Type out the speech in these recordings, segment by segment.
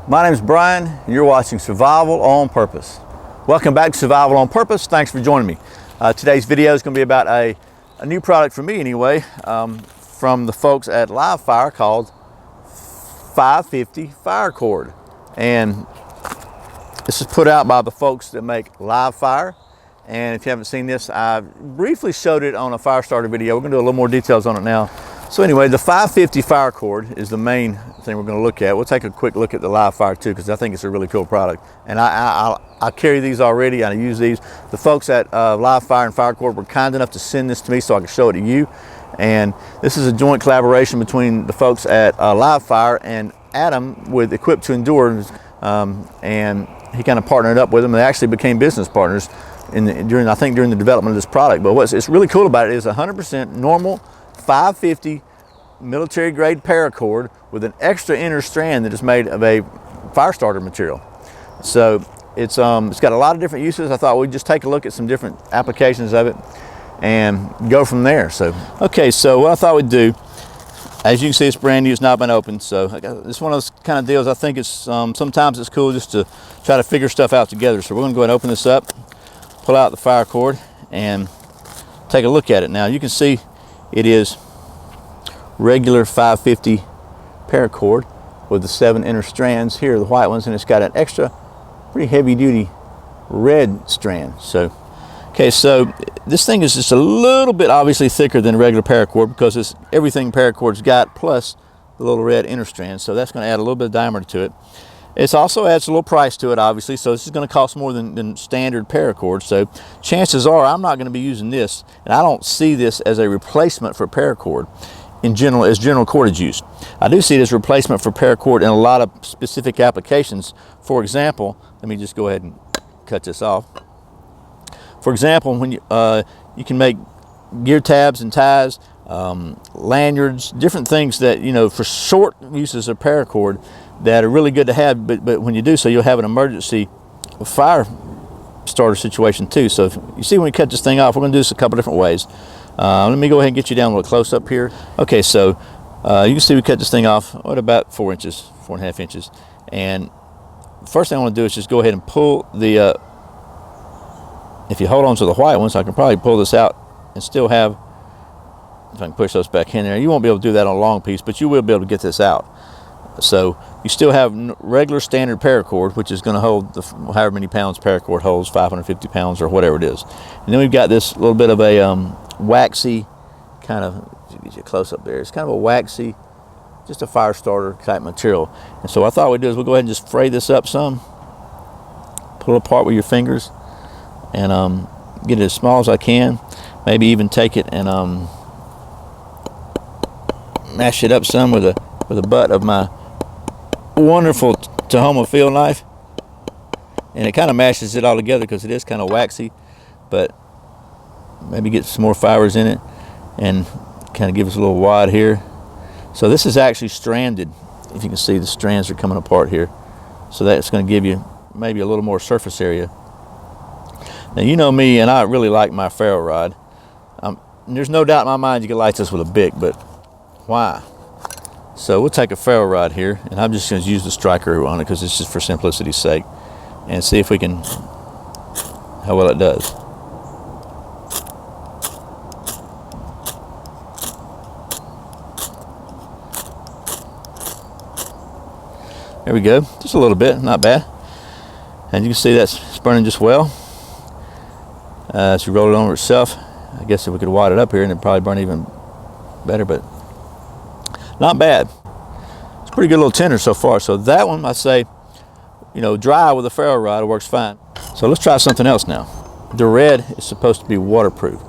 My name is Brian, and you're watching Survival on Purpose. Welcome back to Survival on Purpose. Thanks for joining me. Today's video is going to be about a new product for me anyway, from the folks at Live Fire called 550 Firecord. And this is put out by the folks that make Live Fire. And if you haven't seen this, I briefly showed it on a Firestarter video. We're going to do a little more details on it now. So anyway, the 550 Firecord is the main thing we're going to look at. We'll take a quick look at the Live Fire too, because I think it's a really cool product. And I carry these already. I use these. The folks at Live Fire and Firecord were kind enough to send this to me so I could show it to you. And this is a joint collaboration between the folks at Live Fire and Adam with Equipped to Endure. And he kind of partnered up with them. They actually became business partners during the development of this product. But what's really cool about it is 100% normal 550 military grade paracord with an extra inner strand that is made of a fire starter material. So it's got a lot of different uses. I thought we'd just take a look at some different applications of it and go from there. So okay, so what I thought we'd do, as you can see, it's brand new, it's not been opened. So it's one of those kind of deals. I think it's sometimes it's cool just to try to figure stuff out together. So we're going to go ahead and open this up, pull out the fire cord, and take a look at it. Now you can see it is regular 550 paracord with the 7 inner strands. Here are the white ones, and it's got an extra pretty heavy duty red strand. So okay, so this thing is just a little bit obviously thicker than regular paracord because it's everything paracord's got plus the little red inner strand. So that's going to add a little bit of diameter to it. It also adds a little price to it, obviously, so this is going to cost more than standard paracord. So chances are I'm not going to be using this, and I don't see this as a replacement for paracord in general, as general cordage use. I do see it as a replacement for paracord in a lot of specific applications. For example, let me just go ahead and cut this off. For example, when you can make gear tabs and ties, lanyards, different things that, for short uses of paracord that are really good to have, but when you do so, you'll have an emergency fire starter situation too. So if you see when we cut this thing off, we're going to do this a couple different ways. Let me go ahead and get you down a little close up here. Okay, so you can see we cut this thing off at about 4 inches, 4.5 inches. And the first thing I want to do is just go ahead and pull the, if you hold on to the white ones, I can probably pull this out and still have, if I can push those back in there. You won't be able to do that on a long piece, but you will be able to get this out. So you still have regular standard paracord, which is going to hold however many pounds paracord holds, 550 pounds or whatever it is. And then we've got this little bit of a waxy kind of, get you close up there, it's kind of a waxy, just a fire starter type material. And so what I thought we'd do is we'll go ahead and just fray this up some, pull it apart with your fingers, and get it as small as I can. Maybe even take it and mash it up some with the butt of my wonderful Tahoma field knife, and it kind of mashes it all together because it is kind of waxy, but maybe get some more fibers in it and kind of give us a little wad here. So this is actually stranded. If you can see, the strands are coming apart here, so that's going to give you maybe a little more surface area. Now you know me, and I really like my ferro rod. There's no doubt in my mind you can light this with a Bic, but why? So we'll take a ferro rod here, and I'm just going to use the striker on it because it's just for simplicity's sake, and see if we can, how well it does. There we go, just a little bit, not bad. And you can see that's burning just well. As you roll it over itself, I guess if we could wad it up here, and it'd probably burn even better, but not bad. It's a pretty good little tinder so far. So that one, I say, dry with a ferro rod, it works fine. So let's try something else now. The red is supposed to be waterproof.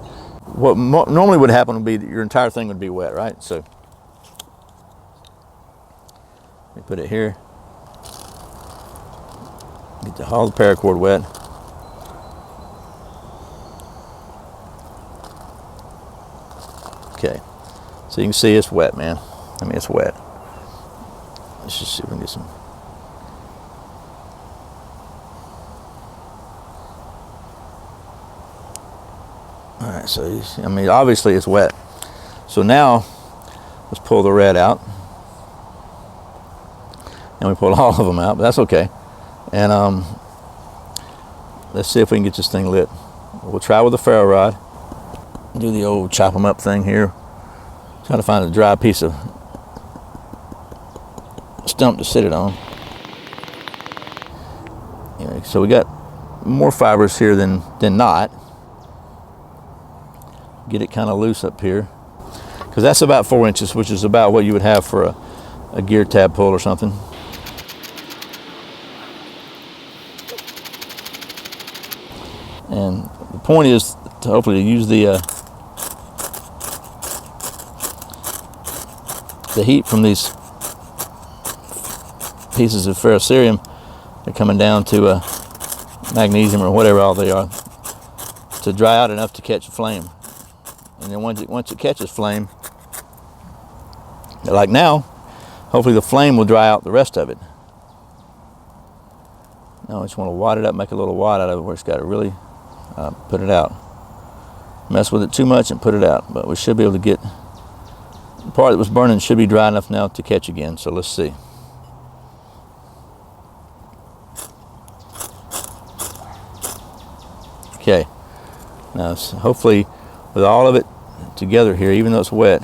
What normally would happen would be that your entire thing would be wet, right? So let me put it here. Get all the paracord wet. Okay, so you can see it's wet, man. I mean, it's wet. Let's just see if we can get some. All right, so I mean, obviously it's wet. So now let's pull the red out. and we pulled all of them out, but that's okay. And let's see if we can get this thing lit. We'll try with a ferro rod. Do the old chop them up thing here. Try to find a dry piece of stump to sit it on. Anyway, so we got more fibers here than not. Get it kind of loose up here, because that's about 4 inches, which is about what you would have for a gear tab pull or something. And the point is to hopefully use the heat from these pieces of ferrocerium. They're coming down to magnesium or whatever all they are, to dry out enough to catch a flame. And then once it catches flame, like now, hopefully the flame will dry out the rest of it. Now I just want to wad it up, make a little wad out of it where it's got to really put it out. Mess with it too much and put it out, but we should be able to get the part that was burning should be dry enough now to catch again. So let's see. Okay, now hopefully with all of it together here, even though it's wet,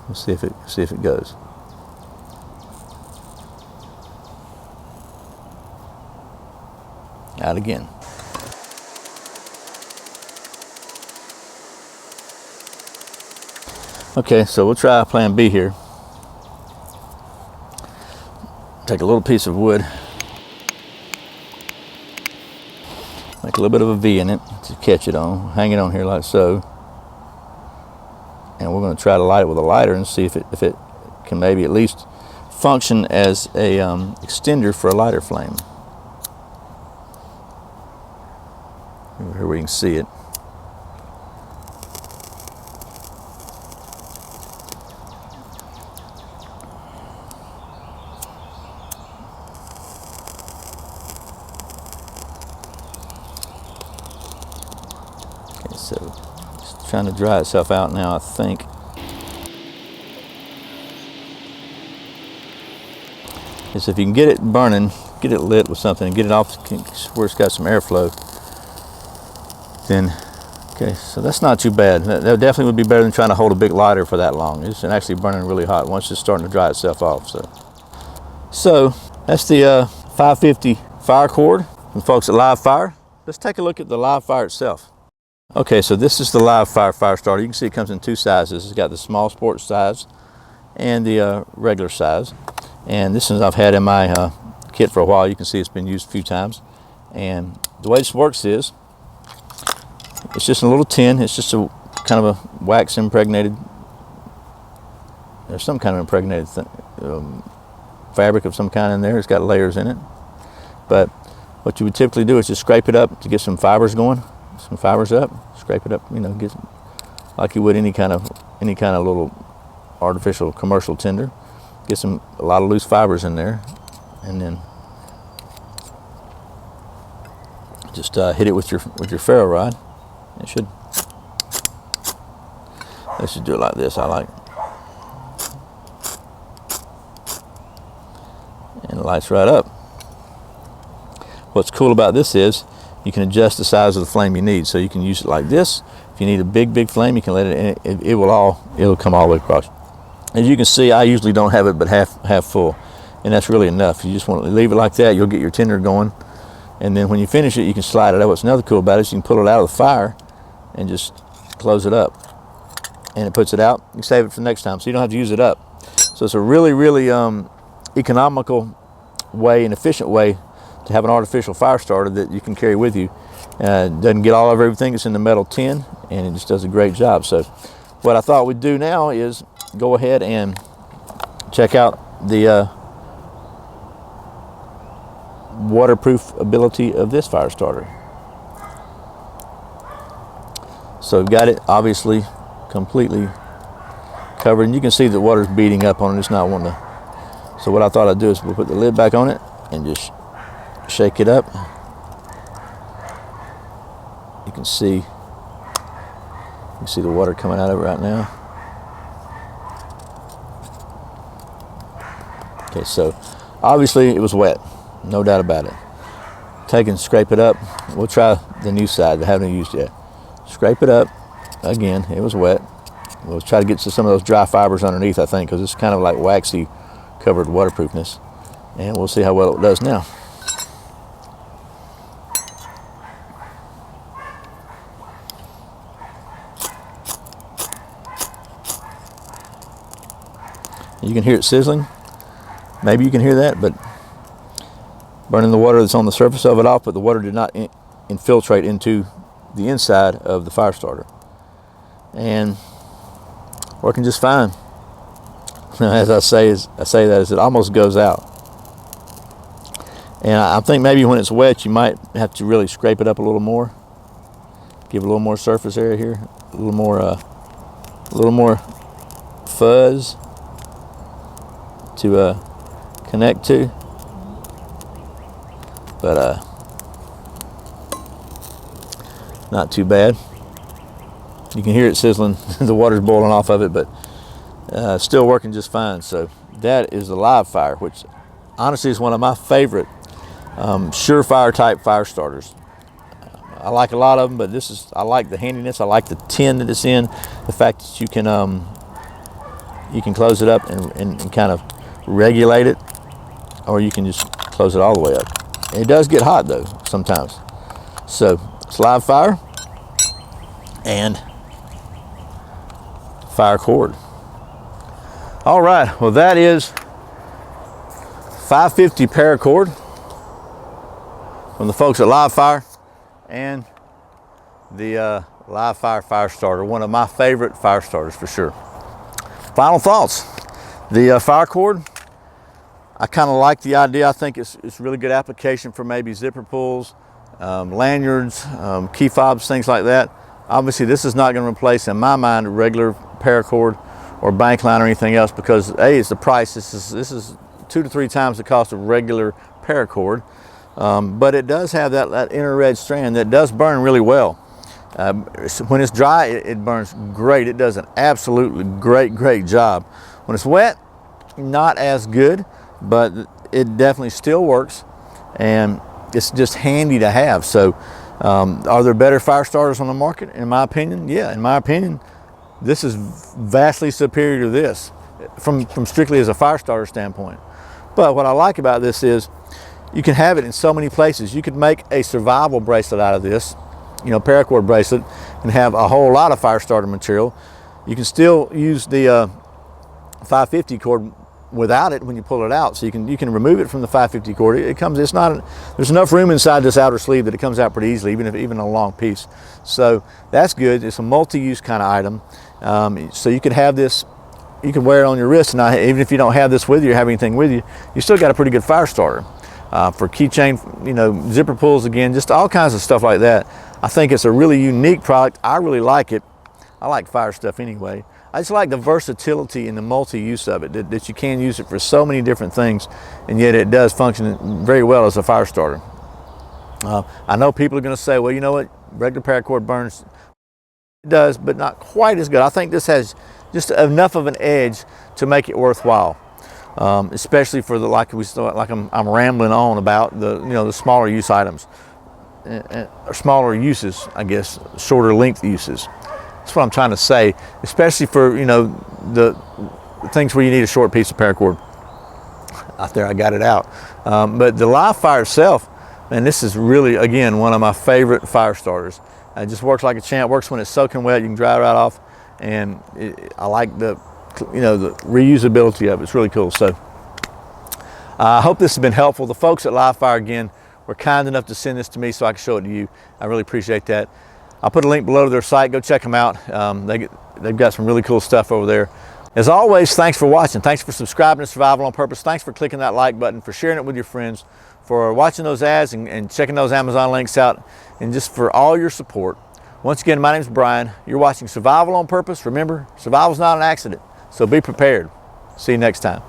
let's see if it goes. Out again. Okay, so we'll try plan B here. Take a little piece of wood, make a little bit of a V in it to catch it on, hang it on here like so. And we're going to try to light it with a lighter and see if it can maybe at least function as a extender for a lighter flame. Here we can see it. Okay, so it's trying to dry itself out now, I think. Is if you can get it burning, get it lit with something, and get it off where it's got some airflow. Then, okay, so that's not too bad. That definitely would be better than trying to hold a big lighter for that long. It's actually burning really hot once it's starting to dry itself off. So that's the 550 Firecord from folks at Live Fire. Let's take a look at the Live Fire itself. Okay, so this is the Live Fire Firestarter. You can see it comes in two sizes. It's got the small sports size and the regular size. And this one I've had in my kit for a while. You can see it's been used a few times. And the way this works is, it's just a little tin. It's just a kind of a wax impregnated, there's some kind of impregnated fabric of some kind in there. It's got layers in it. But what you would typically do is just scrape it up to get some fibers going, some fibers up, scrape it up, you know, get like you would any kind of little artificial commercial tinder. Get a lot of loose fibers in there, and then just hit it with your ferro rod. It should. Let's just do it like this. I like. And it lights right up. What's cool about this is you can adjust the size of the flame you need. So you can use it like this. If you need a big flame, you can let it. It'll come all the way across. As you can see, I usually don't have it but half full, and that's really enough. You just want to leave it like that. You'll get your tinder going. And then when you finish it, you can slide it out. What's another cool about it is you can pull it out of the fire and just close it up. And it puts it out. You can save it for next time, so you don't have to use it up. So it's a really, really economical way and efficient way to have an artificial fire starter that you can carry with you. It doesn't get all over everything. It's in the metal tin, and it just does a great job. So what I thought we'd do now is go ahead and check out the waterproof ability of this fire starter. So we've got it obviously completely covered, and you can see the water's beating up on it. It's not wanting to. So what I thought I'd do is we'll put the lid back on it and just shake it up. You can see the water coming out of it right now. Okay, so obviously it was wet, no doubt about it. Take and scrape it up. We'll try the new side that I haven't used yet. Scrape it up. Again, it was wet. We'll try to get to some of those dry fibers underneath, I think, because it's kind of like waxy covered waterproofness. And we'll see how well it does now. You can hear it sizzling. Maybe you can hear that, but burning the water that's on the surface of it off, but the water did not infiltrate into the inside of the Firestarter. And working just fine. As I say that as it almost goes out. And I think maybe when it's wet, you might have to really scrape it up a little more. Give it a little more surface area here, a little more fuzz to connect to. But not too bad. You can hear it sizzling. The water's boiling off of it, but still working just fine. So that is the live fire, which honestly is one of my favorite surefire type fire starters. I like a lot of them, but I like the handiness. I like the tin that it's in. The fact that you can close it up and kind of regulate it, or you can just close it all the way up. It does get hot though sometimes. So it's live fire and Firecord. All right, well that is 550 paracord from the folks at Live Fire and the Live Fire Firestarter, one of my favorite fire starters for sure. Final thoughts. The Firecord, I kind of like the idea. I think it's really good application for maybe zipper pulls, lanyards, key fobs, things like that. Obviously, this is not going to replace, in my mind, a regular paracord or bank line or anything else, because A, it's the price. This is 2 to 3 times the cost of regular paracord, but it does have that inner red strand that does burn really well. When it's dry, it burns great. It does an absolutely great job. When it's wet, not as good, but it definitely still works, and it's just handy to have. So are there better fire starters on the market? In my opinion, yeah. In my opinion, this is vastly superior to this from strictly as a fire starter standpoint. But what I like about this is you can have it in so many places. You could make a survival bracelet out of this, paracord bracelet, and have a whole lot of fire starter material. You can still use the 550 cord without it when you pull it out, so you can remove it from the 550 cord. There's enough room inside this outer sleeve that it comes out pretty easily, even a long piece. So that's good. It's a multi-use kind of item. So you could have this, you can wear it on your wrist, and even if you don't have this with you or have anything with you, you still got a pretty good fire starter. For keychain, zipper pulls, again, just all kinds of stuff like that. I think it's a really unique product. I really like it. I like fire stuff anyway. I just like the versatility and the multi-use of it, that you can use it for so many different things, and yet it does function very well as a fire starter. I know people are going to say, well, you know what, regular paracord burns. It does, but not quite as good. I think this has just enough of an edge to make it worthwhile, especially for I'm rambling on about the smaller use items, or smaller uses, I guess, shorter length uses. That's what I'm trying to say, especially for the things where you need a short piece of paracord. Out there, I got it out. But the live fire itself, man, this is really, again, one of my favorite fire starters. It just works like a champ. Works when it's soaking wet. You can dry it right off, and I like the reusability of it. It's really cool. So I hope this has been helpful. The folks at Live Fire, again, were kind enough to send this to me so I can show it to you. I really appreciate that. I'll put a link below to their site. Go check them out. They've got some really cool stuff over there. As always, thanks for watching. Thanks for subscribing to Survival on Purpose. Thanks for clicking that like button, for sharing it with your friends, for watching those ads and checking those Amazon links out, and just for all your support. Once again, my name's Brian. You're watching Survival on Purpose. Remember, survival's not an accident, so be prepared. See you next time.